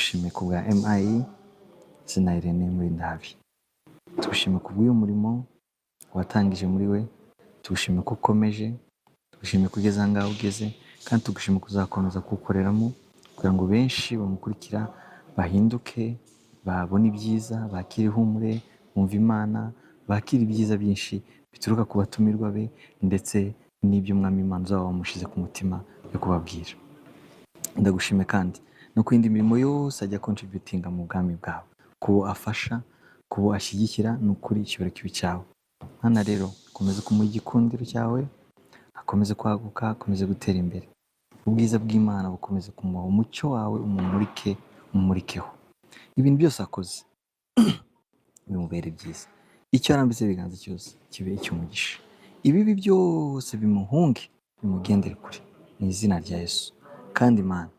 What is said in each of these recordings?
tugushimiye ku bwa MI izina Irene muri Ndavi. Tugushimiye ku bw'uyu murimo watangije muri we, tugushimiye ko ukomeje, tugushimiye kugeza ngaho ugeze, kandi tugushimiye kuzakomeza kuwukoreramo kugira ngo benshi bamukurikira bahinduke, babone ibyiza, bakire ihumure, bumve Imana, bakire ibyiza byinshi bituruka ku batumirwa be ndetse n'ibyo Umwami Imana uzaba wamushize ku mutima yo kubabwira. Ndagushimiye kandi no ku yindi mirimo yose ajya contributinga mu bwami bwawe, kubo afasha, kubo ashyigikira, n'ukuri icyubahiro kibi cyawe. Hana rero komeza kumuha igikundiro cyawe, akomeze kwaguka, akomeze gutera imbere. Ubwiza bw'Imana bukomeze kumuha, umucyo wawe umumurikeho. Ibintu byose akoze bimubere byiza. Icyo arambitse ibiganza cyose kibe icy'umugisha. Ibibi byose bimuhunge, bimugendere kure mu izina rya Yesu. Kandi Imana,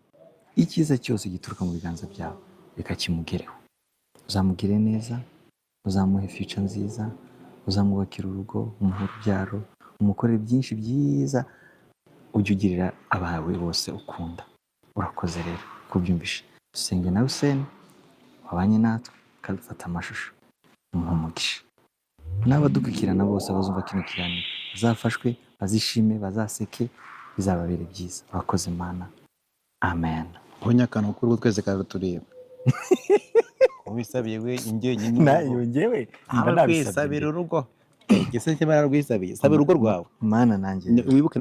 icyiza cyose gituruka mu biganza byawe reka kimugereho. Uzamugire neza, uzamuhe future nziza, uzamwubakira urugo, umuhe urubyaro, umukorere byinshi byiza, ujye ugirira abawe bose ukunda. Urakoze rero kubyumvisha. Dusenge na Hussein wabanye natwe kandi ufata amashusho, umuhe umugisha. N'abadukurikirana bose bazumva kino kiganiro bazafashwe, bazishime, bazaseke, bizababere byiza. Urakoze Mana, amen. Abanyakana kuri twese karatureba. Ubisabiye we ingiye nyine Nayo ngewe aba kwisabira urugo. Gise cyabara rwisabiye, sabira urugo rwawe. Mana nanjye Wibuke